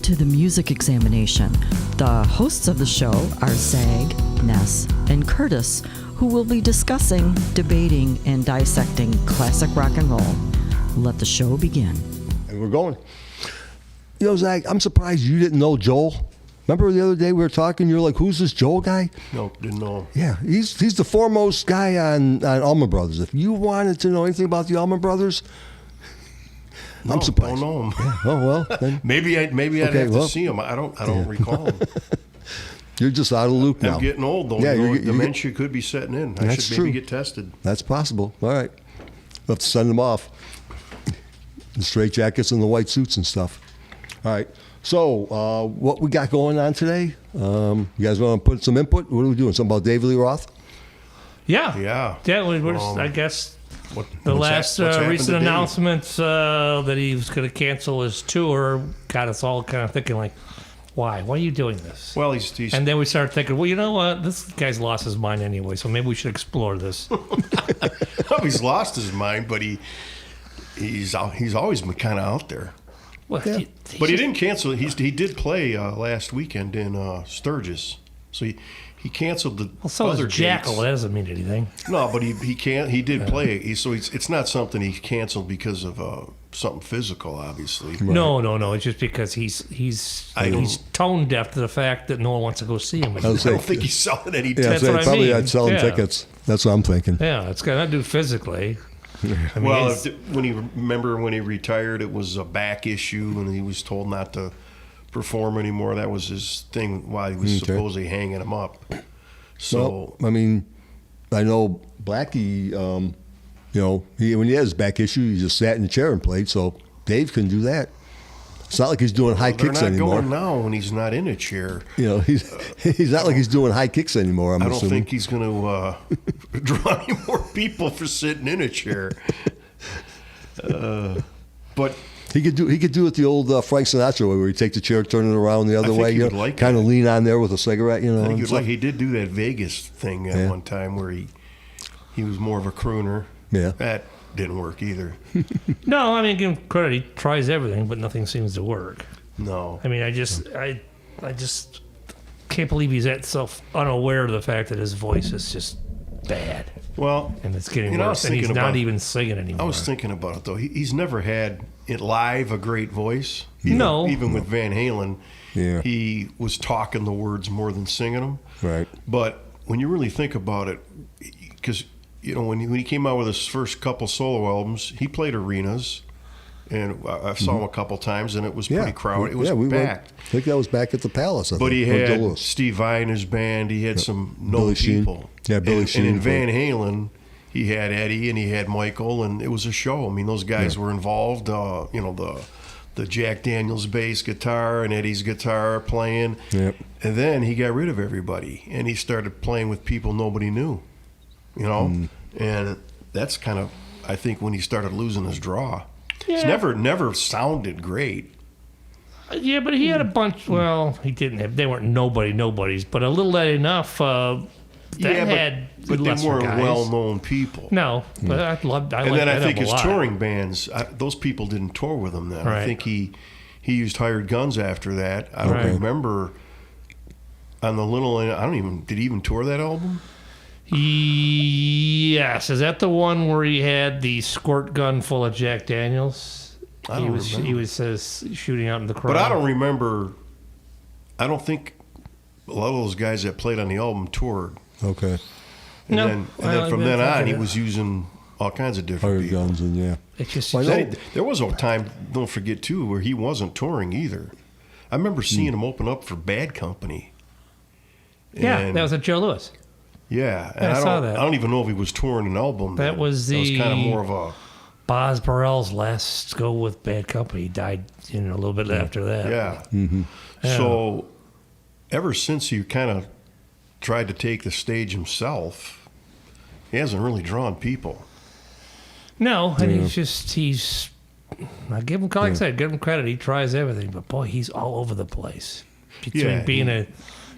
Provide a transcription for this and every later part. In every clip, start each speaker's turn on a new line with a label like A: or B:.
A: to the music examination. The hosts of the show are Zag, Ness, and Curtis, who will be discussing, debating, and dissecting classic rock and roll. Let the show begin.
B: And we're going. You know, Zag, I'm surprised you didn't know Joel. Remember the other day we were talking, you were like, who's this Joel guy?
C: No, didn't know.
B: Yeah, he's the foremost guy on Allman Brothers. If you wanted to know anything about the Allman Brothers, I'm surprised.
C: Don't know him.
B: Yeah. Oh, well. Then.
C: Maybe I'd have to see him. I don't recall him.
B: You're just out of the loop now.
C: I'm getting old, though.
B: Yeah,
C: dementia could be setting in. I should maybe get tested.
B: That's possible. All right. We'll have to send them off. The straight jackets and the white suits and stuff. All right. So, what we got going on today? You guys want to put some input? What are we doing? Something about Daivd Lee Roth?
D: Yeah. We're just, I guess the last recent announcements that he was going to cancel his tour got us all kind of thinking, like, why? Why are you doing this?
C: Well, he's
D: and then we started thinking, well, you know what? This guy's lost his mind anyway, so maybe we should explore this.
C: Well, he's lost his mind, but he's always been kind of out there.
D: Well,
B: yeah.
C: But he didn't cancel. He did play last weekend in Sturgis, so he canceled the other
D: is Jackal.
C: dates.
D: That doesn't mean anything.
C: No, but he can't. He did play. It's not something he canceled because of something physical, obviously.
D: Right. No. It's just because he's tone deaf to the fact that no one wants to go see him.
C: I don't think he's selling any tickets.
D: That's what I
B: probably
D: mean.
B: not selling tickets. That's what I'm thinking.
D: Yeah, it's got nothing to do physically.
C: I mean, when he retired, it was a back issue, and he was told not to perform anymore. That was his thing while he was supposedly hanging him up. So,
B: well, I mean, I know Blackie. When he has his back issue, he just sat in the chair and played. So Dave can do that. It's not like he's doing high kicks anymore.
C: They're not going now when he's not in a chair.
B: He's not like he's doing high kicks anymore. I
C: don't think he's going to draw any more people for sitting in a chair. But
B: he could do it the old Frank Sinatra way, where he take the chair, turn it around the other way, kind of lean on there with a cigarette.
C: He did do that Vegas thing at one time where he was more of a crooner.
B: Yeah,
C: that didn't work either.
D: No, I mean, give him credit. He tries everything, but nothing seems to work.
C: No.
D: I mean, I just can't believe he's that unaware of the fact that his voice is just bad.
C: Well,
D: and it's getting worse, and he's not even singing anymore.
C: I was thinking about it, though. He's never had it live a great voice. Even with Van Halen, he was talking the words more than singing them.
B: Right.
C: But when you really think about it, because when he came out with his first couple solo albums, he played arenas, and I saw him a couple times, and it was pretty crowded. It was packed.
B: I think that was back at the Palace.
C: But he had Steve Vai in his band. He had some known people.
B: Yeah, Billy Sheen.
C: And in Van Halen, he had Eddie and he had Michael, and it was a show. I mean, those guys were involved. The Jack Daniels bass guitar and Eddie's guitar playing.
B: Yep.
C: And then he got rid of everybody, and he started playing with people nobody knew. And that's kind of, I think, when he started losing his draw.
D: Yeah.
C: It's never sounded great.
D: Yeah, but he had a bunch. Well, he didn't have. They weren't nobodies, but a little enough. But they weren't
C: well-known people.
D: No, but I
C: think his touring bands, those people didn't tour with him then.
D: Right.
C: I think he used hired guns after that. I don't remember on the did he even tour that album?
D: Yes. Is that the one where he had the squirt gun full of Jack Daniels? He was shooting out in the crowd.
C: But I don't remember. I don't think a lot of those guys that played on the album toured.
B: Okay.
C: And then from then on, he was using all kinds of different people.
B: Guns and
D: It's just
C: there was a time, don't forget too, where he wasn't touring either. I remember seeing him open up for Bad Company.
D: That was at Joe Louis.
C: Yeah, and
D: I saw that.
C: I don't even know if he was touring an album.
D: That was
C: kind of more of a
D: Boz Burrell's last go with Bad Company. He died a little bit after that.
C: Yeah.
B: Mm-hmm.
C: So ever since he kind of tried to take the stage himself, he hasn't really drawn people.
D: No, and he's. I give him, give him credit. He tries everything, but boy, he's all over the place. Between being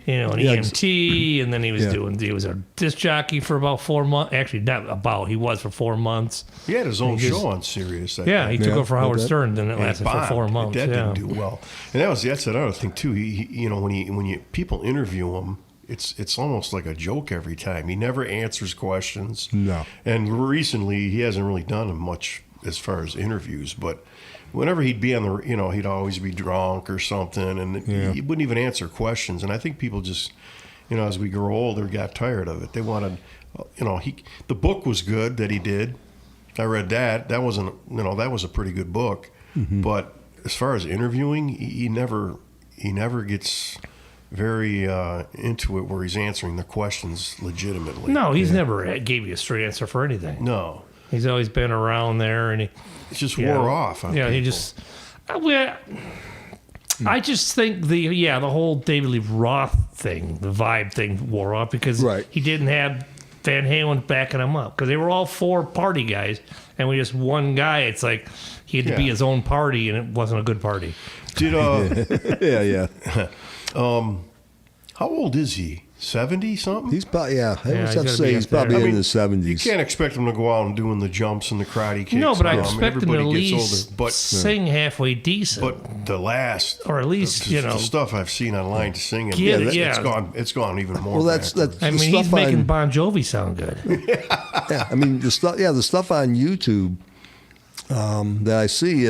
D: an EMT, and then he was a disc jockey for about 4 months. Actually, not about. He was for 4 months.
C: He had his own show on Sirius.
D: He took over for Howard Stern, and it lasted for 4 months.
C: That didn't do well, and that's another thing too. He when people interview him, it's almost like a joke every time. He never answers questions.
B: No.
C: And recently, he hasn't really done much as far as interviews, but whenever he'd be on the, he'd always be drunk or something, and he wouldn't even answer questions. And I think people just, as we grow older, got tired of it. They wanted, the book was good that he did. I read that. That wasn't, that was a pretty good book. Mm-hmm. But as far as interviewing, he never gets very into it where he's answering the questions legitimately.
D: No, he's never gave you a straight answer for anything.
C: No.
D: He's always been around there, and
C: it just wore off on people.
D: He just. I just think the whole Daivd Lee Roth thing, the vibe thing, wore off because he didn't have Van Halen backing him up because they were all 4 party guys, and we just one guy. It's like he had to be his own party, and it wasn't a good party.
C: Did
B: yeah.
C: How old is he? 70 something?
B: He's probably I was going to say he's probably in his 70s.
C: You can't expect him to go out and doing the jumps and the karate kicks.
D: No, but I expect him to at least sing halfway decent.
C: But the last,
D: or at least
C: the stuff I've seen online singing, it's gone even more.
B: Well, that's
D: I mean, he's making Bon Jovi sound good.
B: Yeah, I mean the stuff on YouTube that I see,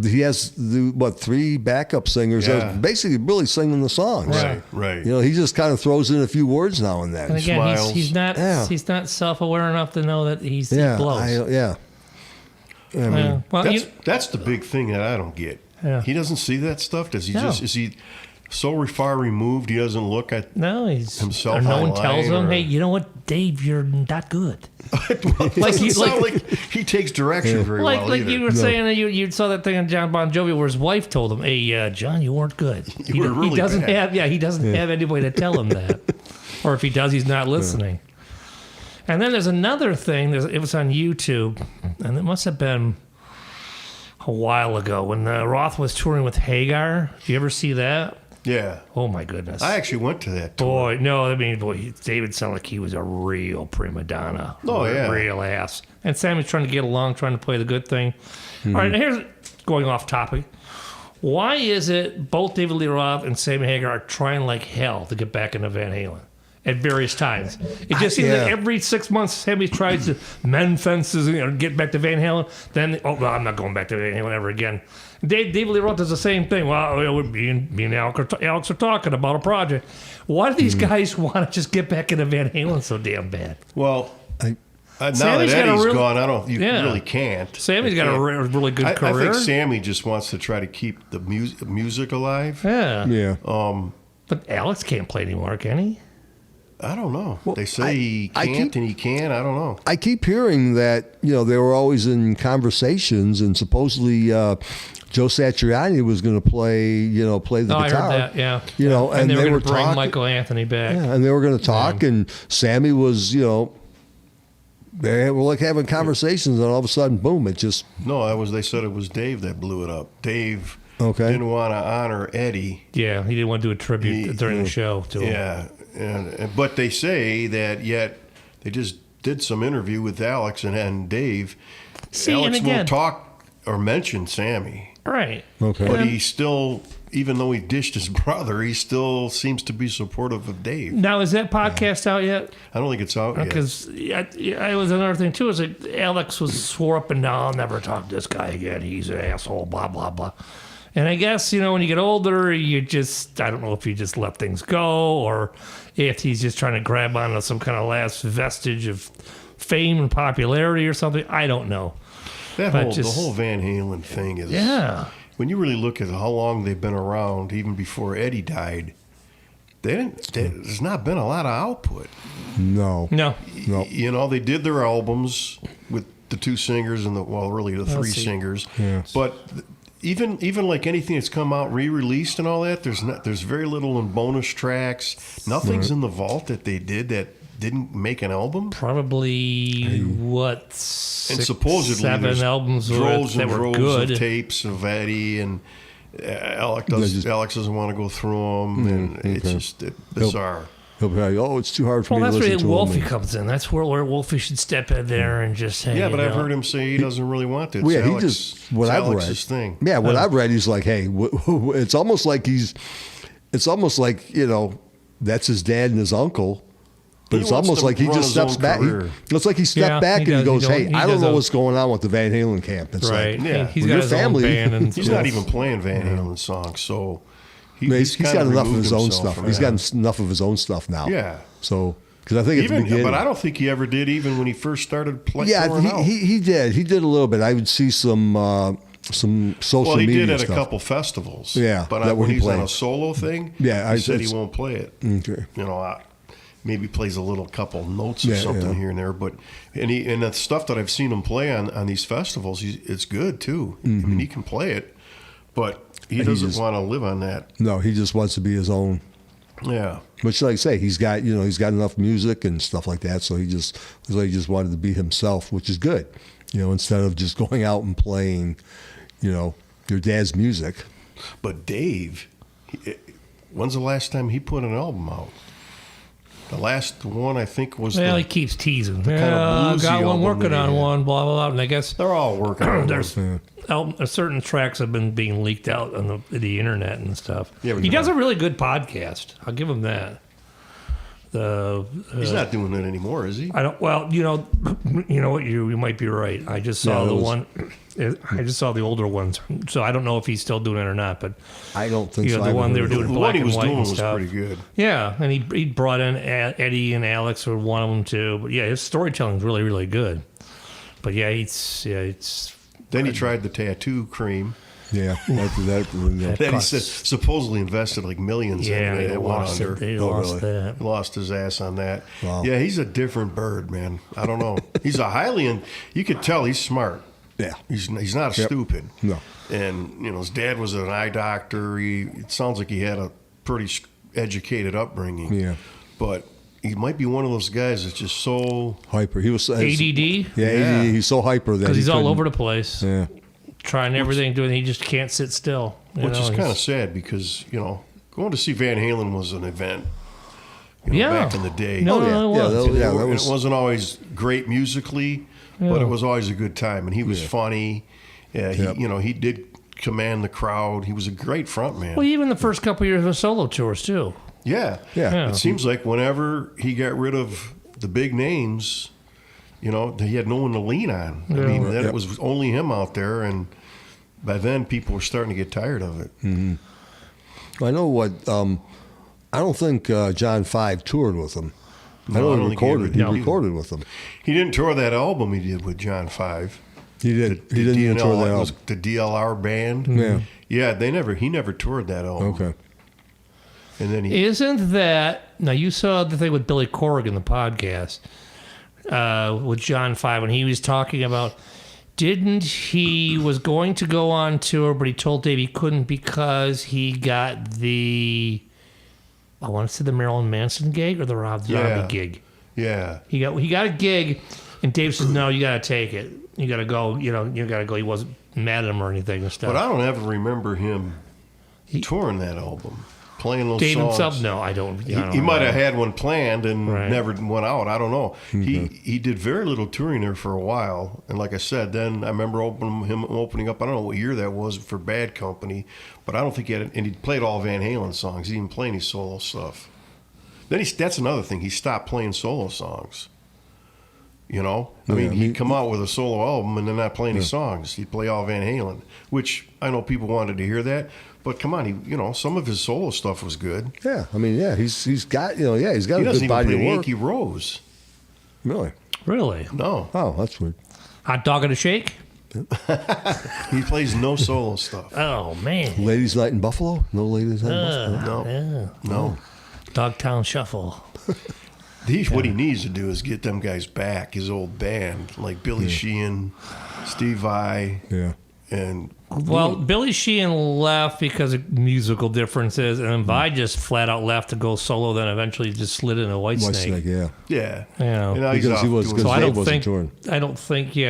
B: he has 3 backup singers that are basically really singing the songs.
C: Right.
B: He just kind of throws in a few words now and then.
D: And again, he's not self-aware enough to know that he blows.
B: I mean,
C: that's the big thing that I don't get.
D: Yeah.
C: He doesn't see that stuff. Does he? Is he so far removed he doesn't look at himself?
D: Or no one tells him, hey, you know what, Dave, you're not good.
C: like he takes direction very well.
D: Like you were saying, you saw that thing on John Bon Jovi where his wife told him, hey, John, you weren't good. He doesn't have anybody to tell him that. Or if he does, he's not listening. And then there's another thing. It was on YouTube, and it must have been a while ago when Roth was touring with Hagar. Did you ever see that?
C: Yeah.
D: Oh my goodness.
C: I actually went to that tour.
D: David sounded like he was a real prima donna.
C: Oh yeah.
D: Real ass. And Sammy's trying to get along, trying to play the good thing. Mm-hmm. All right, here's going off topic. Why is it both Daivd Lee Roth and Sammy Hagar are trying like hell to get back into Van Halen at various times? It just seems like every 6 months Sammy tries to mend fences and get back to Van Halen. Then, I'm not going back to Van Halen ever again. Daivd Lee Roth does the same thing. Well, me and Alex are talking about a project. Why do these guys want to just get back into Van Halen so damn bad?
C: Well, now that Eddie's gone, you really can't.
D: Sammy's got a really good career.
C: I think Sammy just wants to try to keep the music alive.
B: Yeah.
D: But Alex can't play anymore, can he?
C: I don't know. Well, they say he can't and he can. I don't know.
B: I keep hearing that, they were always in conversations and supposedly Joe Satriani was going to play the guitar.
D: I heard that, yeah.
B: And
D: they were
B: going to bring
D: Michael Anthony back.
B: Yeah, and they were going to talk, and Sammy was, they were like having conversations, and all of a sudden, boom, it just...
C: No, they said it was Dave that blew it up. Dave didn't want to honor Eddie.
D: Yeah, he didn't want to do a tribute during the show to him.
C: Yeah. But they say that yet they just did some interview with Alex and Dave. Alex won't talk or mention Sammy.
D: Right.
B: Okay.
C: But he still, even though he dished his brother, he still seems to be supportive of Dave.
D: Now, is that podcast out yet?
C: I don't think it's out yet.
D: Because it was another thing, too. Is like Alex swore up and down, I'll never talk to this guy again. He's an asshole, blah, blah, blah. And I guess, when you get older, I don't know if you just let things go or if he's just trying to grab onto some kind of last vestige of fame and popularity or something. I don't know.
C: The whole Van Halen thing is...
D: Yeah.
C: When you really look at how long they've been around, even before Eddie died, there's not been a lot of output.
B: No.
C: They did their albums with the 2 singers and the 3 singers.
B: Yes.
C: But... Even like anything that's come out re-released and all that, there's very little in bonus tracks. Nothing's in the vault that they did that didn't make an album.
D: Probably
C: and supposedly
D: 7 albums
C: droves
D: that
C: and
D: were
C: droves
D: good.
C: of tapes of Eddie and Alex doesn't want to go through them, and it's just bizarre.
B: He'll be like, "Oh, it's too hard for me to
D: Well,
B: listen
D: that's
B: to
D: where
B: him."
D: Wolfie comes in. That's where Wolfie should step in there and just say,
C: Yeah, but I've heard him say he doesn't really want it.
B: Well, yeah,
C: It's Alex's thing.
B: Yeah, what I've read, he's like, "Hey, it's almost like that's his dad and his uncle." But it's almost like he just steps back. It's like he stepped back and he goes, "Hey, I don't know what's going on with the Van Halen camp." It's
D: right.
B: like,
C: yeah,
D: he's got his own band, and
C: he's not even playing Van Halen songs, so
B: he's got enough of his own stuff. He's
C: got
B: got enough of his own stuff now.
C: Yeah.
B: So, because I think at the beginning,
C: but I don't think he ever did, even when he first started playing.
B: Yeah, he did. He did a little bit. I would see some social media.
C: Well, he did at
B: stuff.
C: a couple festivals.
B: Yeah,
C: but when he's on a solo thing, he said he won't play it.
B: Okay.
C: Maybe plays a little couple notes or something here and there, but and the stuff that I've seen him play on these festivals, it's good too. I mean, he can play it, but he doesn't want to live on that.
B: No, he just wants to be his own.
C: Yeah,
B: which, like I say, he's got enough music and stuff like that, so he just wanted to be himself, which is good. Instead of just going out and playing, your dad's music.
C: But Dave, when's the last time he put an album out? The last one, I think, was
D: he keeps teasing.
C: Kind of
D: got one working on one, blah, blah, blah. And I guess
C: they're all working on
D: there's certain tracks have been being leaked out on the internet and stuff.
C: Yeah,
D: he does a really good podcast. I'll give him that.
C: He's not doing it anymore, is he?
D: I don't. Well, you know what, you might be right. I just saw one. I just saw the older ones, so I don't know if he's still doing it or not. But
B: I don't think so.
D: The one they were doing black and white and
C: was
D: stuff.
C: pretty good.
D: Yeah, and he brought in Eddie and Alex were one of them too. But yeah, his storytelling's really, really good. But yeah, it's.
C: Then he tried the tattoo cream.
B: Yeah, after that
C: he said supposedly invested like millions in it. It
D: lost
C: went under.
D: He lost that.
C: Lost his ass on that.
B: Wow.
C: Yeah, he's a different bird, man. I don't know. He's a highly, you could tell he's smart.
B: Yeah.
C: He's not stupid.
B: No.
C: And, his dad was an eye doctor. It sounds like he had a pretty educated upbringing.
B: Yeah.
C: But he might be one of those guys that's just so
B: hyper. He was
D: ADD.
B: Yeah, ADD. He's so hyper that
D: because he's all over the place.
B: Yeah.
D: Trying everything, doing. He just can't sit still.
C: Which is kind of sad because going to see Van Halen was an event. Back in the day.
D: No,
C: it wasn't always great musically, but it was always a good time, and he was funny. Yeah, he did command the crowd. He was a great front man.
D: Well, even the first couple of years of solo tours too.
C: Yeah. It seems like whenever he got rid of the big names, he had no one to lean on. I mean, it was only him out there, and by then people were starting to get tired of it.
B: Mm-hmm. Well, I know what. I don't think John 5 toured with him.
C: No, I don't think
B: he recorded with him.
C: He didn't tour that album he did with John 5.
B: He did. He didn't even tour that album.
C: The DLR band.
B: Yeah.
C: Yeah, he never toured that album.
B: Okay.
C: And then
D: Isn't that now? You saw the thing with Billy Corrigan, the podcast with John 5 when he was talking about. Didn't he was going to go on tour, but he told Dave he couldn't because he got the. I want to say the Marilyn Manson gig or the Rob Zombie gig.
C: Yeah.
D: He got a gig, and Dave says, "No, you got to take it. You got to go. You got to go." He wasn't mad at him or anything and stuff.
C: But I don't ever remember him touring that album, playing those
D: Dave
C: songs.
D: himself, no, I don't.
C: He might have had one planned and never went out. I don't know.
B: Mm-hmm.
C: He did very little touring there for a while, and like I said, then I remember him opening up. I don't know what year that was for Bad Company, but I don't think he had. And he played all Van Halen songs. He didn't play any solo stuff. Then that's another thing. He stopped playing solo songs. I mean, he'd come out with a solo album and then not play any songs. He'd play all Van Halen, which I know people wanted to hear that. But come on, some of his solo stuff was good.
B: Yeah, I mean, he's got he's got a good body of work.
C: He doesn't even play Yankee Rose.
B: Really?
C: No.
B: Oh, that's weird.
D: Hot Dog and a Shake?
C: He plays no solo stuff.
D: Oh, man.
B: Ladies' Night in Buffalo? No Ladies' Night in Buffalo?
C: No.
D: Dogtown Shuffle.
C: What he needs to do is get them guys back, his old band, like Billy Sheehan, Steve Vai.
B: Yeah.
C: And
D: Well, Billy Sheehan left because of musical differences, and then Vi just flat out left to go solo. Then eventually just slid into Whitesnake.
B: yeah.
C: yeah,
D: Yeah.
C: And now he's
B: Because
C: off
B: he was-
C: doing
B: because
D: So I
B: Dave
D: don't
B: wasn't
D: think
B: touring.
D: I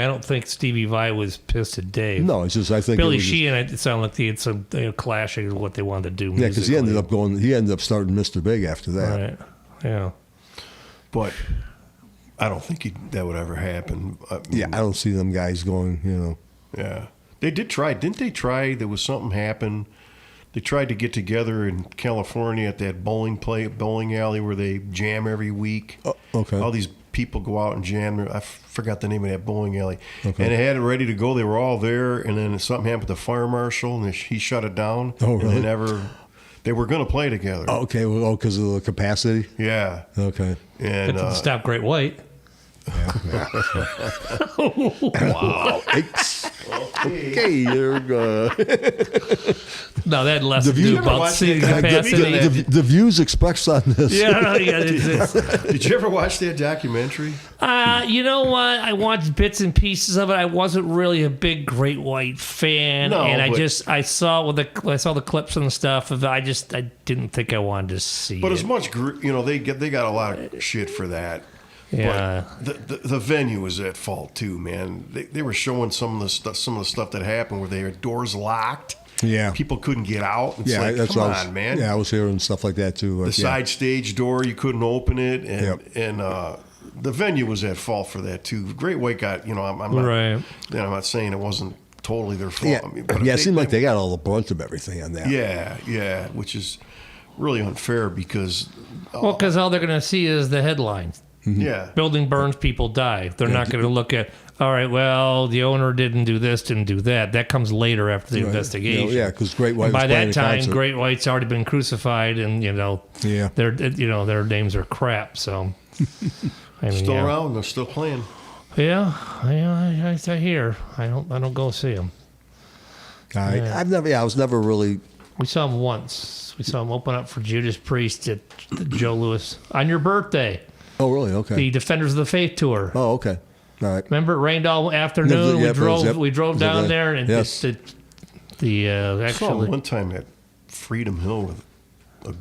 D: don't think Stevie Vai was pissed at Dave.
B: No, it's just I think
D: Billy
B: it was just-
D: Sheehan. It sounded like they had some clashing with what they wanted to do.
B: yeah, because he ended
D: musically.
B: up starting Mr. Big after that.
D: Right. Yeah.
C: but I don't think that would ever happen.
B: Yeah, I don't see them guys going.
C: Yeah. They did try. Didn't they try? There was something happened. They tried to get together in California at that bowling alley where they jam every week.
B: Oh, okay.
C: All these people go out and jam. I forgot the name of that bowling alley.
B: Okay.
C: And they had it ready to go. They were all there, and then something happened with the fire marshal, and he shut it down.
B: Oh,
C: And
B: really?
C: they were going to play together.
B: Oh, okay, well, because of the capacity.
C: Yeah.
B: Okay.
C: And
D: That didn't stop Great White.
B: Wow. Okay, you're
D: No, that had less
B: The
D: to
B: view-
D: do
C: You ever
D: about
C: watch
D: seating
C: that guy-
D: capacity.
B: the views expressed on this.
D: Yeah, it's
C: Did you ever watch that documentary?
D: you know what? I watched bits and pieces of it. I wasn't really a big Great White fan,
C: No,
D: and
C: but-
D: I saw the clips and stuff of it. I didn't think I wanted to see
C: But
D: it.
C: as much, they got a lot of shit for that.
D: Yeah.
C: But the venue was at fault too, man. They were showing some of the stuff that happened where they had doors locked.
B: Yeah.
C: People couldn't get out. It's
B: Yeah,
C: like,
B: that's
C: come
B: what I was,
C: on, man.
B: Yeah, I was hearing stuff like that too.
C: The side stage door, you couldn't open it, and
B: Yep.
C: the venue was at fault for that too. Great White got, I'm not,
D: Right.
C: I'm not saying it wasn't totally their fault.
B: Yeah,
C: I mean, but
B: yeah.
C: if
B: It seemed like they got all the brunt of everything on that.
C: yeah, which is really unfair because,
D: Well, because all they're going to see is the headlines.
C: yeah,
D: Building burns, people die. They're not going to look at, all right, well, the owner didn't do this, didn't do that. That comes later after the investigation.
B: Yeah, because Great White.
D: And by
B: was playing
D: that
B: a
D: time,
B: concert.
D: Great White's already been crucified, and
B: Yeah.
D: their names are crap. So, I mean,
C: still
D: yeah.
C: around, they're still playing.
D: Yeah, I hear. I don't go see them.
B: I was never really.
D: We saw him once. We saw him open up for Judas Priest at the Joe Louis on your birthday.
B: Oh, really? Okay.
D: The Defenders of the Faith tour.
B: Oh, okay. All right.
D: Remember, it rained all afternoon.
B: Yeah,
D: We drove
B: was
D: down
B: it
D: there, and
B: yes.
D: the
C: I saw
D: actually
C: one time at Freedom Hill with a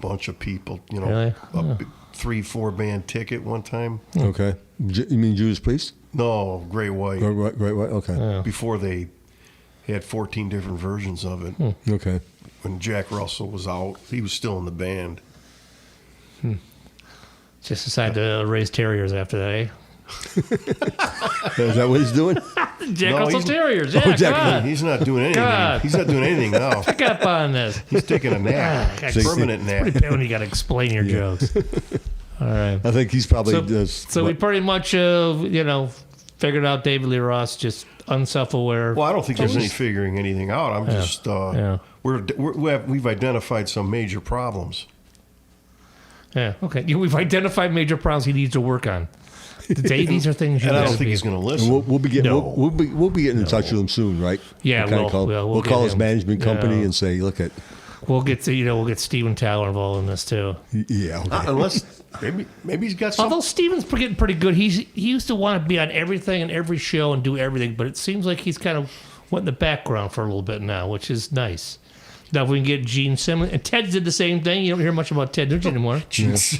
C: bunch of people,
D: Really?
C: a big 3-4 band ticket one time.
B: Okay. You mean Judas Priest?
C: No, Great White.
B: Great White. Okay.
C: Before they had 14 different versions of it.
B: Okay.
C: When Jack Russell was out, he was still in the band.
D: just decided to raise terriers after that, eh?
B: Is that what he's doing?
D: Jack
C: No,
D: Russell
C: he's-
D: Terriers, yeah.
B: Jack-
D: come on.
C: He's not doing anything.
D: God.
C: He's not doing anything now.
D: Pick up on this.
C: He's taking a nap,
D: Ah,
C: permanent nap.
D: Pretty bad when you got to explain your jokes. All right.
B: I think he's probably just.
D: So we pretty much, figured out Daivd Lee Roth just unself-aware.
C: Well, I don't think there's any figuring anything out. I'm just
D: yeah.
C: we've identified some major problems.
D: Yeah. Okay. We've identified major problems he needs to work on. Today, these are things you
C: And I
D: gotta
C: don't think
D: be-
C: he's going to
B: And
C: listen.
B: we'll be getting
D: No.
B: we'll be getting in touch with him soon, right?
D: Yeah,
B: We'll kinda
D: we'll-
B: call,
D: we'll get
B: call his
D: him.
B: management company
D: Yeah.
B: and say, look at
D: We'll get Steven Tyler involved in this too.
B: yeah. Okay.
C: Unless maybe he's got some.
D: Although Steven's getting pretty good, he used to want to be on everything and every show and do everything, but it seems like he's kind of went in the background for a little bit now, which is nice. Now if we can get Gene Simmons, and Ted did the same thing. You don't hear much about Ted, don't you, anymore?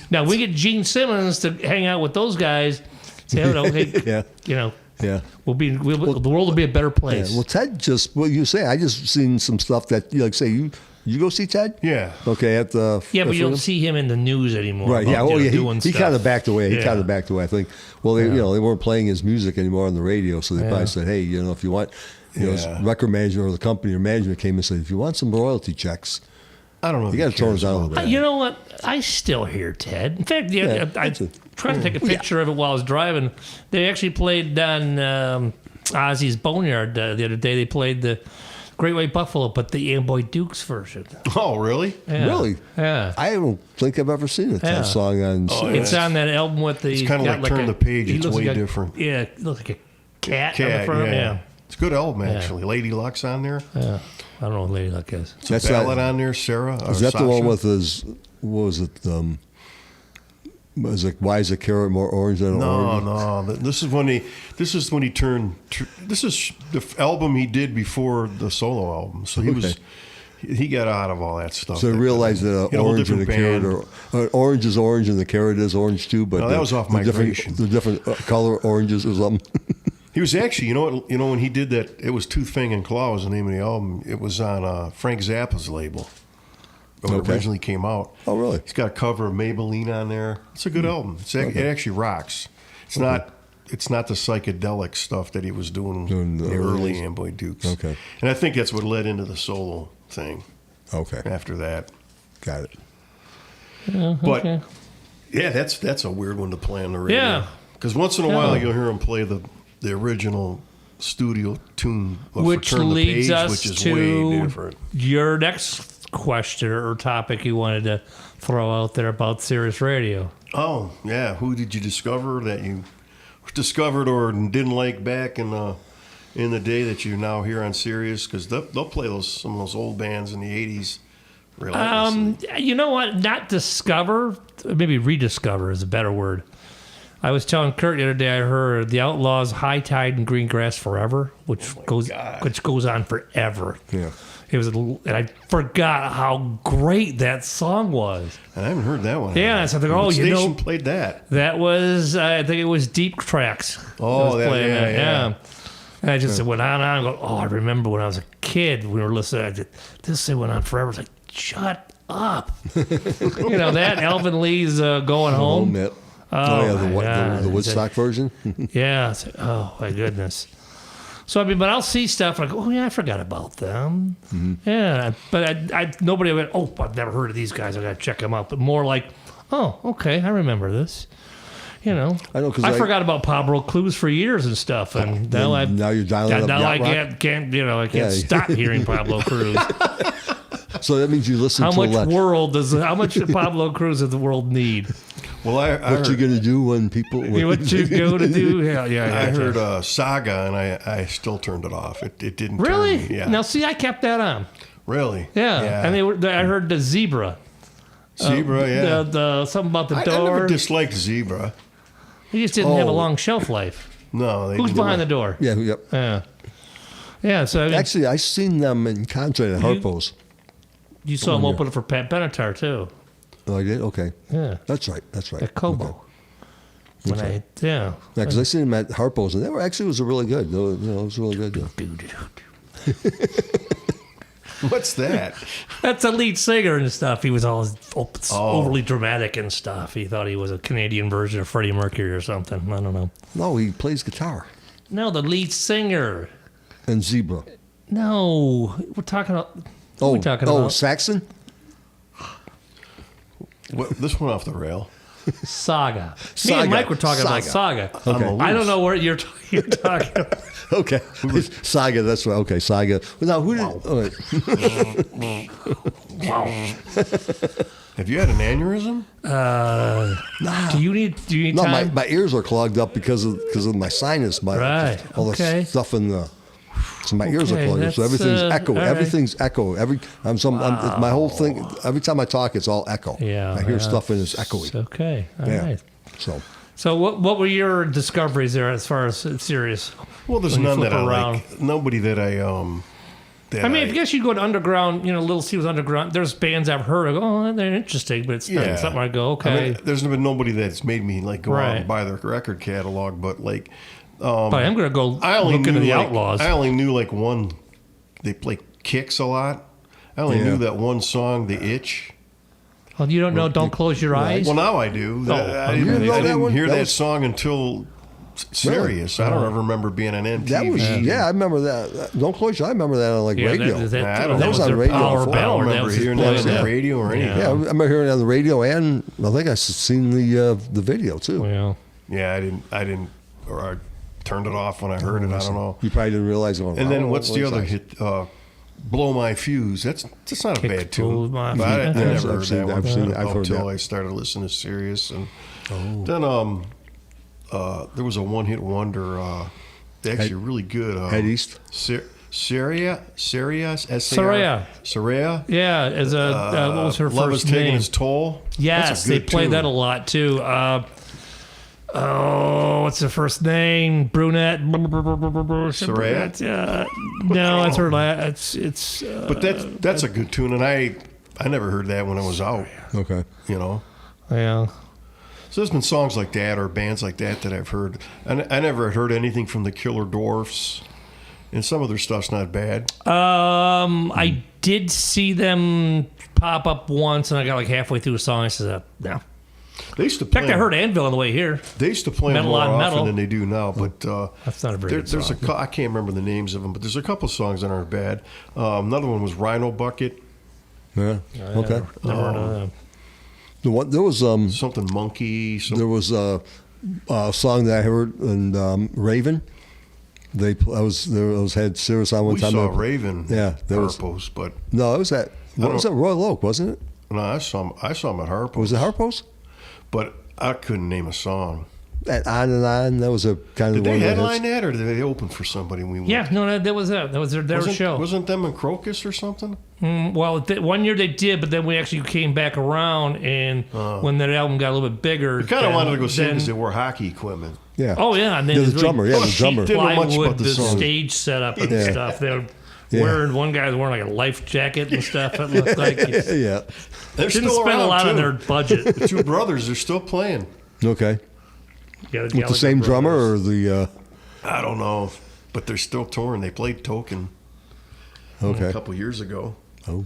D: Now we get Gene Simmons to hang out with those guys. Say, hey,
B: Yeah. Yeah.
D: the world will be a better place.
B: Yeah. Well, Ted just what you say. I just seen some stuff that say you go see Ted.
C: Yeah.
B: Okay. At the
D: Yeah, but you don't
B: Freedom?
D: see him in the news anymore.
B: Right. Yeah.
D: about,
B: Oh, yeah.
D: doing
B: He
D: stuff.
B: kind of backed away. He
D: Yeah.
B: kind of backed away. I think. Well, they they weren't playing his music anymore on the radio, so they
D: Yeah.
B: probably said, hey, if you want, his
C: Yeah.
B: record manager or the company or management came and said, if you want some royalty checks,
C: I don't know.
B: you got to tone it down a little bit.
D: You know what? I still hear Ted. In fact,
B: Yeah,
D: I
B: that's it.
D: tried to take a picture of it while I was driving. They actually played on Ozzy's Boneyard the other day. They played the Great White Buffalo, but the Amboy Dukes version.
C: Oh, really?
D: Yeah.
B: Really?
D: Yeah.
B: I don't think I've ever seen a Ted
D: Yeah.
B: song on.
C: Oh,
D: It's
C: yeah.
D: on that album with the.
C: It's kinda
D: got
C: like Turn the Page.
D: he
C: It's
D: looks
C: way
D: like a-
C: different.
D: Yeah, it looks like a cat, on the
C: Cat,
D: front.
C: yeah. It's a good album, actually. Lady Luck's on there.
D: Yeah. I don't know what Lady Luck is.
C: It's a ballad on there, Sarah.
B: Is that the one with his? What was it? was like, why is a carrot more orange than an orange?
C: No. This is when he turned. This is the album he did before the solo album. So he got out of all that stuff.
B: So he realized that an orange and a carrot, or orange is orange and the carrot is orange too. But
C: that was off Migration.
B: The different color oranges or something.
C: He was actually, when he did that, it was Tooth, Fang, and Claw was the name of the album. It was on Frank Zappa's label. When it originally came out.
B: Oh, really?
C: He's got a cover of Maybelline on there. It's a good album. It actually rocks. It's not the psychedelic stuff that he was doing in the early Amboy Dukes.
B: Okay.
C: And I think that's what led into the solo thing.
B: Okay.
C: After that.
B: Got it.
C: But yeah, that's a weird one to play on the radio.
D: Yeah.
C: Because once in a while you'll hear him play the original studio tune,
D: which
C: Turn the
D: leads
C: Page,
D: us
C: which is
D: to
C: way different.
D: Your next question or topic you wanted to throw out there about Sirius Radio.
C: Oh yeah, who did you discover that you discovered or didn't like back in the day that you now hear on Sirius? Because they'll play some of those old bands in the '80s.
D: You know what? Not discover, maybe rediscover is a better word. I was telling Kurt the other day I heard the Outlaws' High Tide and Green Grass Forever, which goes on forever.
B: Yeah.
D: And I forgot how great that song was.
C: And I haven't heard that one.
D: Yeah, so I think,
C: what station played that?
D: That was, I think it was Deep Tracks.
C: Oh, yeah.
D: And I just went on and go, I remember when I was a kid, we were listening, this thing went on forever. It's like, shut up. That Elvin Lee's Going Home.
B: The Woodstock version.
D: Yeah. Oh, my goodness. So, but I'll see stuff like, I forgot about them. Mm-hmm. Yeah. But nobody went, I've never heard of these guys. I got to check them out. But more like, okay, I remember this. I know, I forgot about Pablo Cruz for years and stuff. And now
B: you're dialing up.
D: Now I can't stop hearing Pablo Cruz.
B: So that means you listen
D: how
B: to
D: how much Pablo Cruz does the world need?
C: Well,
B: what you gonna do when people?
D: What you gonna do? Yeah.
C: I heard Saga, and I still turned it off. It didn't.
D: Really?
C: Turn me, yeah.
D: Now, see, I kept that on.
C: Really?
D: Yeah. And I heard the Zebra.
C: Yeah.
D: The something about the door.
C: I never disliked Zebra.
D: He just didn't have a long shelf life.
C: No.
D: Who's behind the door?
B: Yeah. Yep.
D: Yeah. Yeah. So
B: actually, I seen them in concert at Harpo's.
D: You saw him open for Pat Benatar too.
B: Oh, I did? Okay.
D: Yeah.
B: That's right.
D: At Cobo.
B: Okay. Because I seen him at Harpo's, and it was really good. It was really good.
C: What's that?
D: That's a lead singer and stuff. He was all overly dramatic and stuff. He thought he was a Canadian version of Freddie Mercury or something. I don't know.
B: No, he plays guitar.
D: No, the lead singer.
B: And Zebra.
D: No, we're talking about... What are we talking about?
B: Saxon?
C: This went off the rail.
D: Saga. Me and Mike were talking about Saga.
B: Okay.
D: I don't know what you're talking about.
B: Okay. Saga, that's right. Okay, Saga. Now, who did...
D: Wow.
C: Have you had an aneurysm?
D: Do you need time?
B: No, my ears are clogged up because of my sinus. All the stuff in the... So my ears are clogged, so everything's echo. Everything's echo. My whole thing. Every time I talk, it's all echo.
D: Yeah,
B: I hear stuff and it's echoey.
D: Okay, all right.
B: So
D: what were your discoveries there as far as Sirius?
C: Well, there's none that I like. Nobody that I
D: I guess you go to underground. Little C was underground. There's bands I've heard. I go, they're interesting, but it's not something I go, okay.
C: There's been nobody that's made me go out and buy their record catalog, but like.
D: But I'm going to go look into the Outlaws.
C: I only knew one. They play Kicks a lot. I only knew that one song, The Itch.
D: Well, you don't know Don't Close Your Eyes?
C: Well, now I do. I didn't hear that song until Sirius. Really? I don't ever remember being on MTV.
B: I remember that. Don't Close Your Eyes. I remember that on radio.
C: That
B: was on radio.
C: I don't remember hearing that on the radio or anything.
B: Yeah, I remember hearing it on the radio, and I think I seen the video too.
D: Well,
C: yeah, I didn't, or I turned it off when I heard it. I don't know.
B: You probably didn't realize it.
C: And then what's the other hit? Blow My Fuse. That's not a bad tune. I never heard that one until I started listening to Sirius, and then there was a one-hit wonder. Actually, really good.
B: Head East.
C: Saraya, Saraya.
D: Yeah, as a what was her
C: Love
D: first
C: is taking
D: name?
C: its toll.
D: Yes, they played that a lot too. What's her first name? Brunette.
C: Saraya?
D: No, that's her last. It's.
C: But that's a good tune, and I never heard that when I was out.
B: Okay.
C: You know.
D: Yeah.
C: So there's been songs like that or bands like that I've heard. I never heard anything from the Killer Dwarfs, and some of their stuff's not bad.
D: I did see them pop up once, and I got like halfway through a song. I said, "No."
C: They used to
D: In
C: play.
D: fact, I heard Anvil on the way here.
C: They used to play
D: Metal
C: more
D: on
C: often
D: Metal.
C: than they do now, but
D: That's not a very good
C: there's
D: song.
C: I can't remember the names of them, but there's a couple songs that aren't bad. Another one was Rhino Bucket.
B: Yeah. Okay.
D: Never heard of them.
B: There was
C: Something Monkey.
B: there was a song that I heard in Raven. I had Cirrus on one
C: We
B: time.
C: saw Raven.
B: Yeah, there was.
C: Harpo's, but
B: No, it was that. What was that? Royal Oak, wasn't it?
C: no, I saw him at Harpo's.
B: Was it Harpo's?
C: But I couldn't name a song.
B: That On and On. That was a kind of
C: Did
B: one
C: they
B: of the
C: headline
B: hits.
C: that, or did they open for somebody? When we went?
D: Yeah, no, that was it. That was their show.
C: Wasn't them in Crocus or something?
D: Well, one year they did, but then we actually came back around, and when that album got a little bit bigger,
C: We kind of wanted to go see
D: then-
C: because they wore hockey equipment.
B: Yeah.
D: Oh yeah, and then
B: Yeah, the
D: there's
B: drummer,
D: really
B: yeah, the drummer.
C: Didn't know much
D: plywood,
C: about the
D: the
C: song.
D: stage setup and
B: Yeah.
D: stuff. They were
B: Yeah.
D: wearing one guy was wearing like a life jacket and stuff. It looked like he
B: Yeah.
C: They're
D: didn't
C: still
D: spend a
C: around,
D: lot
C: too.
D: on their budget.
C: The two brothers are still playing.
B: Okay.
D: Yeah,
B: With the same drummer or the?
C: I don't know, but they're still touring. They played Token a
B: Okay.
C: couple years ago.
B: Oh.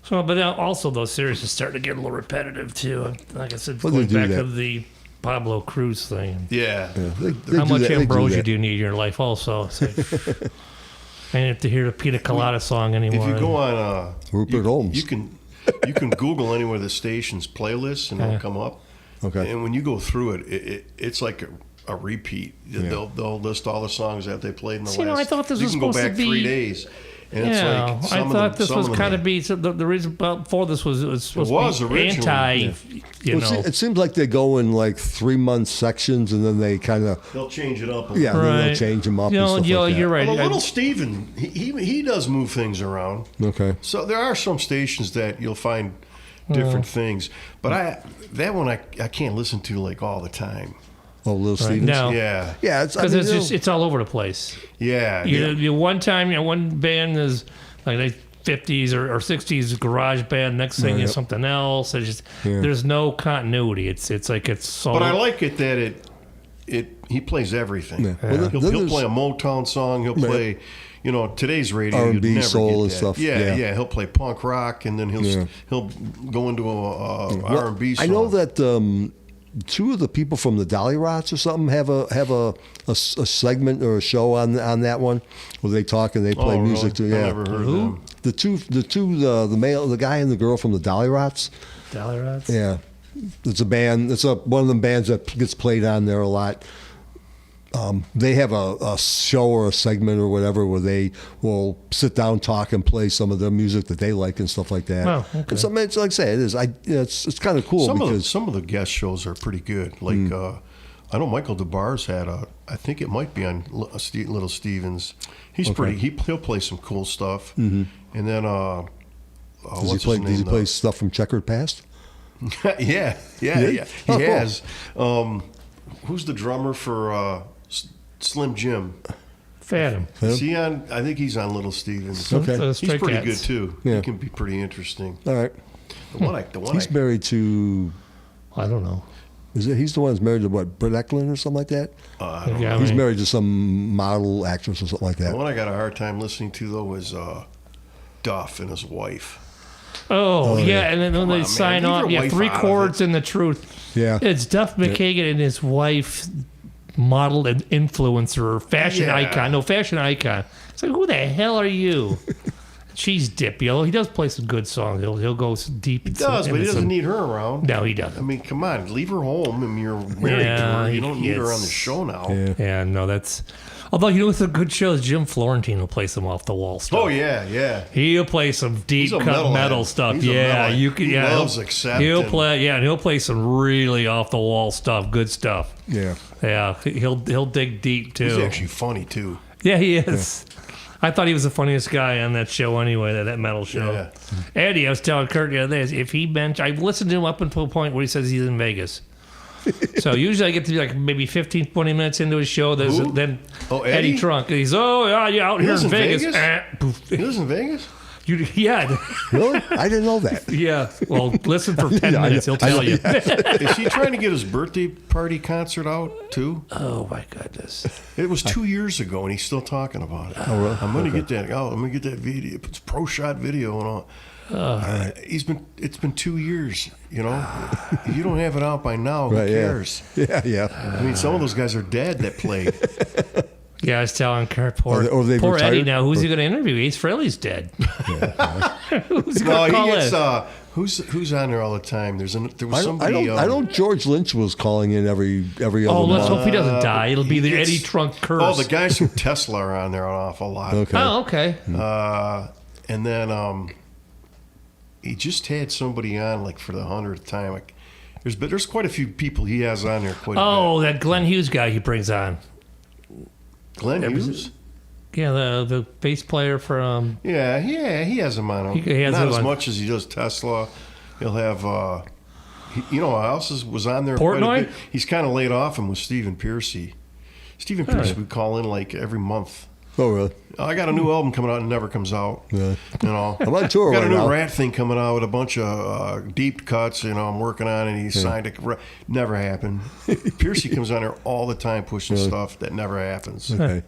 D: So, but now also those series is starting to get a little repetitive too. Like I said,
B: Well, they
D: going
B: do
D: back
B: that.
D: to the Pablo Cruz thing.
C: Yeah.
B: They
D: How
B: do
D: much
B: that- they do
D: ambrosia
B: that.
D: do you need in your life? Also, it's like, I didn't have to hear the Pina Colada song anymore.
C: If you go on
B: Rupert Holmes.
C: you can Google any one of the station's playlists and it'll come up.
B: Okay.
C: And when you go through it, it's like a repeat. They'll list all the songs that they played in the
D: See,
C: last.
D: I thought this
C: you
D: was
C: can go
D: supposed to
C: back
D: be-
C: 3 days. And
D: Yeah,
C: it's like
D: I
C: some of
D: thought
C: them-
D: this
C: some
D: was
C: of them-
D: kind of be so the reason for this was it was supposed
C: was
D: to be
C: originally,
D: anti,
C: yeah.
D: you
B: Well,
D: know.
B: it seems like they go in like 3-month sections and then they kind of
C: They'll change it up.
B: then they'll
D: Right.
B: change them up
D: You
B: and
D: know,
B: stuff
D: you're,
B: like that.
D: you're right.
C: Well, Little Steven, he does move things around.
B: Okay.
C: So there are some stations that you'll find different things, but that one I can't listen to like all the time.
B: Oh, Little
D: Right.
B: Stevens.
D: No.
C: Yeah,
B: Yeah,
D: because it's just it's all over the place.
C: yeah,
D: You one time, one band is like they 50s or 60s garage band. Next thing is something else. It's just there's no continuity. It's like it's so.
C: But I like it that he plays everything.
B: Yeah. Well, then
C: He'll
B: there's
C: play a Motown song. He'll play, today's radio.
B: R&B,
C: you'd never
B: soul
C: get
B: and
C: that.
B: stuff.
C: Yeah,
B: Yeah.
C: He'll play punk rock, and then he'll go into a R&B song.
B: I know that two of the people from the Dolly Rots or something have a segment or a show on that one where they talk and they play
C: Oh,
B: music too.
C: really?
B: Yeah.
C: I never heard of them.
B: The guy and the girl from the Dolly Rots.
D: Dolly Rots.
B: Yeah, it's a band. It's one of them bands that gets played on there a lot. They have a show or a segment or whatever where they will sit down, talk, and play some of the music that they like and stuff like that.
D: Oh, okay.
B: And some, it's like I say, it is. It's kind of cool because
C: Some of the guest shows are pretty good. Like I know Michael DeBar's had I think it might be on Little Stevens. He's pretty. He'll play some cool stuff. Mm-hmm. And then
B: does he play stuff from Checkered Past?
C: yeah. He
B: Oh, cool.
C: has. Who's the drummer for Slim Jim?
D: Phantom.
C: Is he on? I think he's on Little Stevens.
B: Okay.
D: The
C: He's
D: Stray
C: pretty
D: Cats.
C: good too.
B: Yeah.
C: He can be pretty interesting.
B: All right.
C: The one
B: He's married to.
D: I don't know.
B: He's the one that's married to what? Brett Eklund or something like that.
C: I don't
D: Yeah,
C: know.
D: I
B: He's
D: mean,
B: married to some model actress or something like
C: The
B: that.
C: one I got a hard time listening to though was Duff and his wife.
D: Oh, yeah, and then when
C: Come
D: they
C: on, man.
D: sign
C: Leave
D: off,
C: your wife
D: 3
C: out of
D: chords
C: it.
D: and the truth.
B: Yeah.
D: It's Duff McKagan and his wife, model and influencer, fashion
C: Yeah.
D: icon. No, fashion icon. It's like, who the hell are you? She's dippy. Although he does play some good songs. He'll go deep.
C: He does, but he doesn't need her around.
D: No, he
C: I
D: doesn't.
C: mean, come on, leave her home. I mean, you're married to
D: Yeah,
C: her. You don't need her on the
D: it's-
C: show now.
B: Yeah.
D: Yeah, no, that's. Although you know, what's a good show is Jim Florentine will play some off the wall stuff.
C: Oh yeah.
D: He'll play some deep
C: He's a
D: cut metal
C: metalhead.
D: stuff.
C: He's a
D: Yeah,
C: metalhead.
D: you can.
C: He
D: Yeah,
C: loves Accept
D: He'll
C: and-
D: play. Yeah, and he'll play some really off the wall stuff. Good stuff.
B: Yeah.
D: Yeah, he'll dig deep too.
C: He's actually funny too.
D: Yeah, he is. I thought he was the funniest guy on that show anyway, that metal show.
C: Yeah.
D: Eddie, I was telling Kurt the other day, if he mentioned, I've listened to him up until a point where he says he's in Vegas. So usually I get to be like maybe 15, 20 minutes into his show. Then Eddie Trunk. He's, you're out here in Vegas.
C: He lives in Vegas?
D: Yeah.
B: Really? I didn't know that.
D: Yeah. Well, listen for 10 minutes. He'll tell you.
C: Is he trying to get his birthday party concert out, too?
D: Oh, my goodness.
C: It was 2 years ago, and he's still talking about it.
B: Oh, really?
C: I'm going to get that. I'm going to get that video. It's pro shot video and all. It's been 2 years, you know. You don't have it out by now. Who cares?
B: Yeah.
C: I mean, some of those guys are dead that played.
D: Yeah, I was telling Kurt, poor
B: retired?
D: Eddie now. Who's he going to interview? Ace Frehley's dead. Who's he going to call in?
C: Who's on there all the time? There was somebody.
B: I know George Lynch was calling in every other month.
D: Let's hope he doesn't die. It'll be the Eddie Trunk curse.
C: Oh, the guys from Tesla are on there an awful lot.
B: Okay.
D: Oh, okay.
C: And then he just had somebody on like for the 100th time. Like, there's quite a few people he has on there.
D: That Glenn Hughes guy he brings on.
C: Glenn Hughes?
D: Yeah, the bass player from...
C: Yeah, he has him on.
D: He has
C: Not
D: him
C: as
D: on.
C: much as he does Tesla. He'll have... who else was on there?
D: Portnoy?
C: He's kind of laid off him with Stephen Pearcy. Stephen Pearcy would call in like every month.
B: Oh, really?
C: I got a new album coming out and never comes out.
B: Yeah.
C: You know,
B: I'm on tour
C: got
B: right
C: a new
B: now.
C: Rat thing coming out with a bunch of deep cuts. You know, I'm working on, and he signed it. Never happened. Pearcy comes on there all the time pushing stuff that never happens.
B: Okay.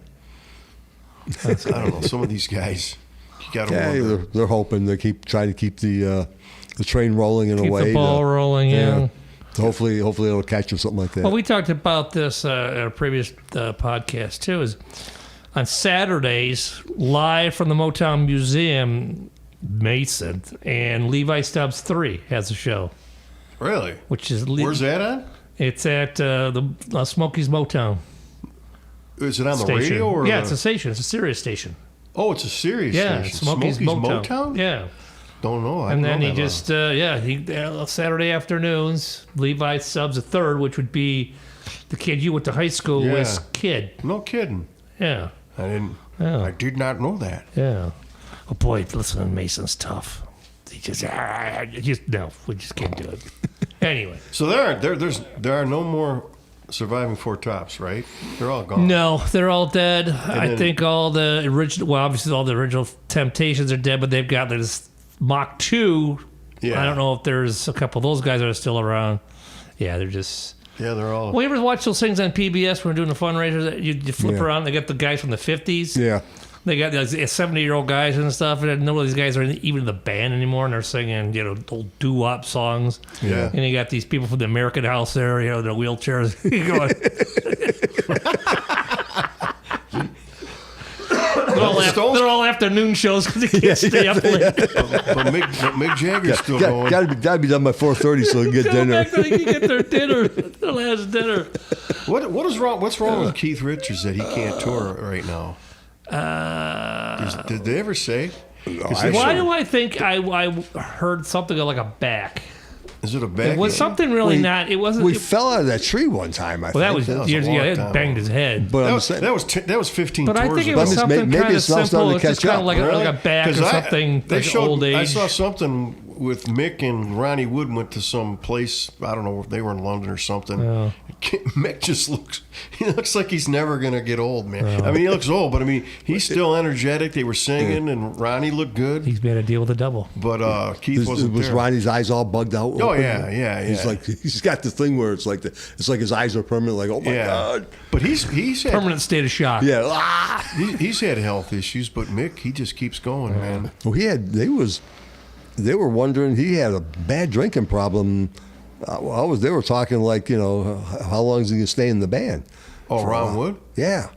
C: I don't know. Some of these guys, you got to
B: they're hoping they trying to keep the train rolling in a way.
D: Keep the ball rolling, yeah.
B: So hopefully it'll catch or something like that.
D: Well, we talked about this at a previous podcast too. Is on Saturdays, live from the Motown Museum, Mason and Levi Stubbs 3 has a show.
C: Really?
D: Which is
C: where's that on?
D: It's at the Smokies Motown.
C: Is it on the
D: station.
C: radio or?
D: Yeah, it's a station. It's a Sirius station.
C: Oh, it's a Sirius
D: station.
C: Smokies Motown.
D: Yeah.
C: Don't know.
D: And then he just Saturday afternoons, Levi Stubbs a third, which would be the kid you went to high school with. Kid.
C: No kidding.
D: Yeah.
C: I didn't.
D: Yeah.
C: I did not know that.
D: Yeah. Oh boy, listen, Mason's tough. He just we just can't do it. Anyway.
C: So there are no more surviving Four Tops, right? They're all gone.
D: No, they're all dead. I think all the original. Well, obviously all the original Temptations are dead, but they've got this Mach 2.
C: Yeah.
D: I don't know if there's a couple of those guys that are still around. Yeah, they're just.
C: Yeah, they're all.
D: Well, you ever watch those things on PBS when we're doing a fundraiser that you flip around? They got the guys from the 50s.
B: Yeah.
D: They got these 70-year-old guys and stuff, and none of these guys are even in the band anymore, and they're singing, old doo-wop songs.
C: Yeah.
D: And you got these people from the American House there, in their wheelchairs. You're going. They're all afternoon shows because they can't stay up late.
C: But Mick Jagger's still going.
B: Gotta be done by 4:30 so they can get dinner.
D: They can get their dinner, their last dinner.
C: What is wrong? What's wrong with Keith Richards that he can't tour right now? Did they ever say?
D: Why do I think I heard something like a back?
C: Is it a back?
D: It was something really not. It wasn't.
B: We fell out of that tree one time. I think.
D: That was years ago. He
C: time
D: banged his head.
B: But
C: that was 15
D: But
C: tours
D: I think it
C: ago.
D: was something
B: maybe
D: kind of
B: it's now starting
D: simple.
B: to
D: It's just
B: catch
D: kind of
B: up.
D: like a back or something. Like old age.
C: I saw something with Mick and Ronnie Wood went to some place. I don't know if they were in London or something.
D: Oh.
C: Mick just looks like he's never gonna get old, man. I mean, he looks old, but I mean, he's still energetic. They were singing, and Ronnie looked good.
D: He's made a deal with the devil.
C: But Keith wasn't
B: was
C: there.
B: Ronnie's eyes all bugged out?
C: Oh yeah.
B: He's got the thing where it's like his eyes are permanent. Like, oh my god.
C: But he's had,
D: Permanent state of shock.
B: Yeah.
C: he's had health issues, but Mick, he just keeps going, man.
B: Well, they were wondering he had a bad drinking problem. They were talking like, how long is he gonna stay in the band?
C: Oh, Ron Wood?
B: Yeah.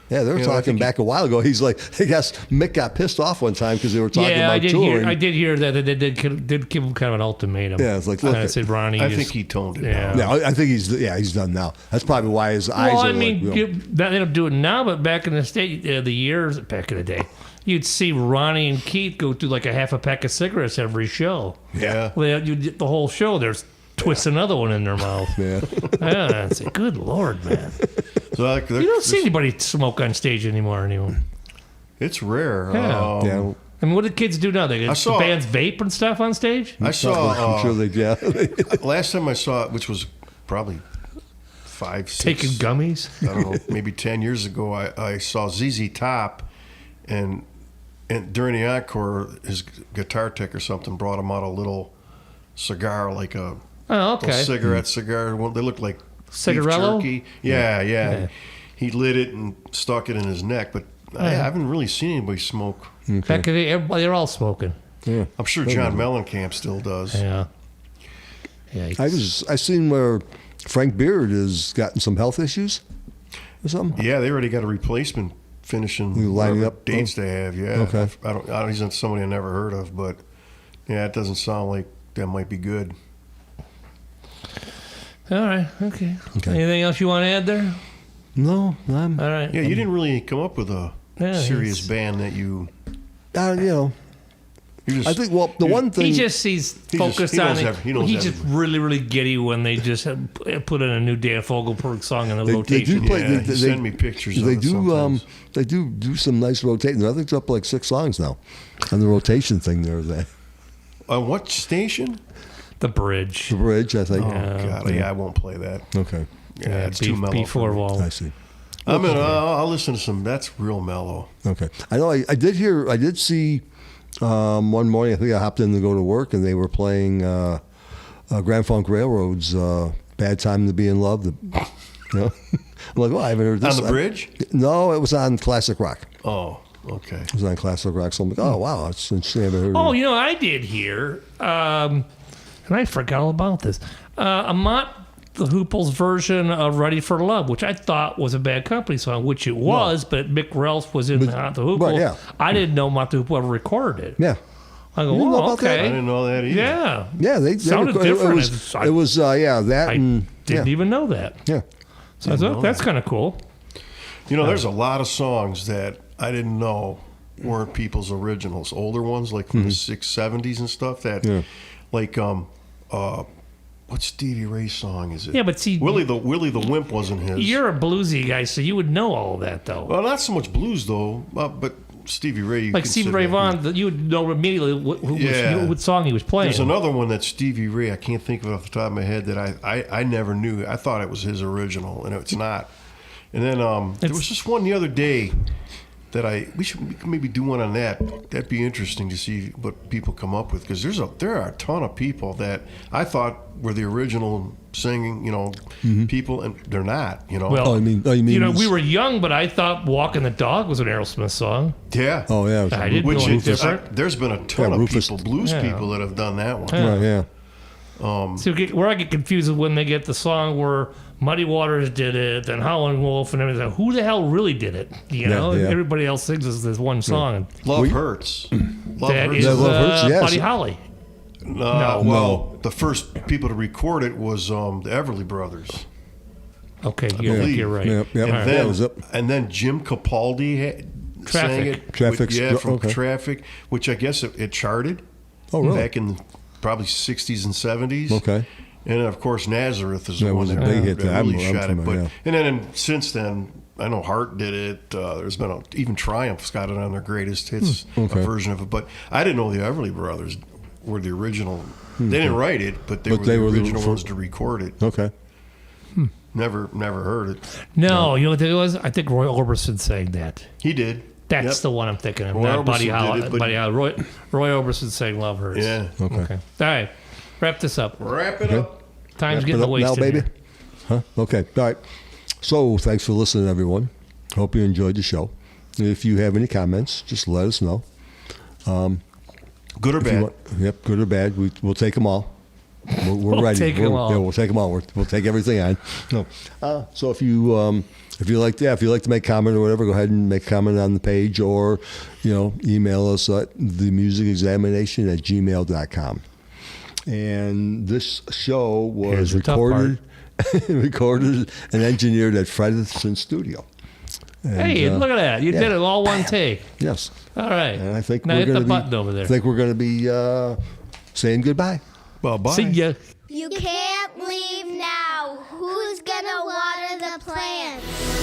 B: Yeah, they were talking back a while ago. He's like, I guess Mick got pissed off one time because they were talking about touring.
D: I did hear that they did give him kind of an ultimatum.
B: Yeah, it's like, look,
D: I said, Ronnie.
C: I think he toned it
D: down.
C: down.
B: Yeah, I think he's done now. That's probably why his eyes are
D: they don't do it now, but back in the years back in the day, you'd see Ronnie and Keith go through like a half a pack of cigarettes every show.
C: Yeah.
D: Well, the whole show, there's twist another one in their mouth.
B: Yeah.
D: I'd say, good Lord, man.
C: So
D: You don't see anybody smoke on stage anymore.
C: It's rare.
D: Yeah.
B: Yeah.
D: I mean, what do kids do now? They get the bands vape and stuff on stage?
C: I saw.
B: I'm sure they did.
C: Last time I saw it, which was probably 5, 6.
D: Taking gummies?
C: I don't know, maybe 10 years ago, I saw ZZ Top, and during the encore, his guitar tech or something brought him out a little cigar, like a cigar. Well, they looked like
D: Cigarello?
C: beef jerky. Yeah. He lit it and stuck it in his neck, but I haven't really seen anybody smoke.
D: Back in the day, they're all smoking.
B: Yeah.
C: I'm sure John Mellencamp still does.
D: Yeah.
B: I seen where Frank Beard has gotten some health issues or something.
C: Yeah, they already got a replacement finishing
B: lining up
C: dates they have. Yeah.
B: Okay.
C: I don't. He's somebody I never heard of, but yeah, it doesn't sound like that might be good.
D: All right. Okay. Anything else you want to add there?
B: No.
D: All right.
C: Yeah, you didn't really come up with a serious band that you.
B: I think, the one thing...
D: He's focused on it. He's just really, really giddy when they just put in a new Dan Fogelberg song in the rotation.
C: They send me pictures of it sometimes.
B: They do some nice rotating. I think it's up like 6 songs now on the rotation thing there.
C: On what station?
D: The Bridge.
B: The Bridge, I think.
C: Oh, God. Yeah, I won't play that.
B: Okay.
C: Yeah, it's too mellow.
D: Before Wall.
B: I see.
C: I'll listen to some. That's real mellow.
B: Okay. I know I did see... one morning, I think I hopped in to go to work, and they were playing Grand Funk Railroad's "Bad Time to Be in Love." I'm like, I haven't heard this.
C: On the Bridge?
B: No, it was on classic rock.
C: Oh, okay.
B: It was on classic rock. So I'm like, oh wow, that's interesting. I haven't heard.
D: Oh, I did hear, and I forgot all about this. Amat the Hoople's version of "Ready for Love," which I thought was a Bad Company song, which it was, but Mick Ralph was in Mott the Hoople.
B: Right, yeah.
D: I didn't know Mott the Hoople ever recorded it.
B: Yeah.
D: I go, okay.
C: I didn't know that either.
D: Yeah.
B: Yeah, they
D: sounded different.
B: It was that.
D: I didn't even know that.
B: Yeah.
D: So I thought that's kind of cool.
C: There's a lot of songs that I didn't know weren't people's originals. Older ones, like from the 70s and stuff. Like what Stevie Ray song is it?
D: Yeah, but see,
C: Willie the Wimp wasn't his.
D: You're a bluesy guy, so you would know all of that, though.
C: Well, not so much blues though, but Stevie Ray.
D: Like Stevie Ray Vaughan, you would know immediately what song he was playing.
C: There's another one that Stevie Ray. I can't think of it off the top of my head that I never knew. I thought it was his original, and it's not. And then there was just one the other day that we should maybe do one on that. That'd be interesting to see what people come up with, because there are a ton of people that I thought were the original singing, people, and they're not.
D: Well, we were young, but I thought "Walking the Dog" was an Aerosmith song.
C: Yeah.
B: Oh yeah.
D: I didn't know it different.
C: There's been a ton of blues people that have done that one.
B: Right. Yeah.
D: So where I get confused is when they get the song where Muddy Waters did it, then Howlin' Wolf, and everything. Who the hell really did it? Everybody else sings this one song.
C: Love Hurts.
D: Love Hurts.
B: Yes.
D: Buddy Holly.
C: No. The first people to record it was the Everly Brothers.
D: Okay, you're right.
B: Yep.
C: And then Jim Capaldi sang it.
B: Traffic.
C: From Traffic, which I guess it charted.
B: Oh, really?
C: Back in probably 60s and 70s.
B: Okay.
C: And of course, Nazareth is the one
B: was
C: that
B: a big hit.
C: really shot it. And then since then, I know Heart did it. There's been even Triumph's got it on their greatest hits version of it. But I didn't know the Everly Brothers were the original. They didn't write it, but they were the original ones to record it.
B: Okay.
C: Never heard it.
D: No, you know what it was? I think Roy Orbison sang that.
C: He did.
D: That's the one I'm thinking of.
C: Roy
D: Not Buddy
C: Orbison
D: Holly. Roy Orbison sang "Love Hurts."
C: Yeah.
B: Okay.
D: All right. Wrap this up.
C: Wrap it up.
D: Time's getting wasted
B: now, baby.
D: here.
B: Huh? Okay. All right. So thanks for listening, everyone. Hope you enjoyed the show. If you have any comments, just let us know.
C: Good or bad?
B: Yep, good or bad. We'll take them all. We're ready.
D: Take them all.
B: Yeah, we'll take them all. We'll take everything on. No. So if you like to make a comment or whatever, go ahead and make a comment on the page, or email us at themusicexamination@gmail.com. And this show was recorded and engineered at Fredrickson Studio. And,
D: hey, look at that! You did it all one take.
B: Yes.
D: All right.
B: And I think
D: now
B: we're
D: hit
B: going
D: the
B: to
D: button over there.
B: I think we're going to be saying goodbye.
C: Well, bye.
D: See ya.
E: You can't leave now. Who's gonna water the plants?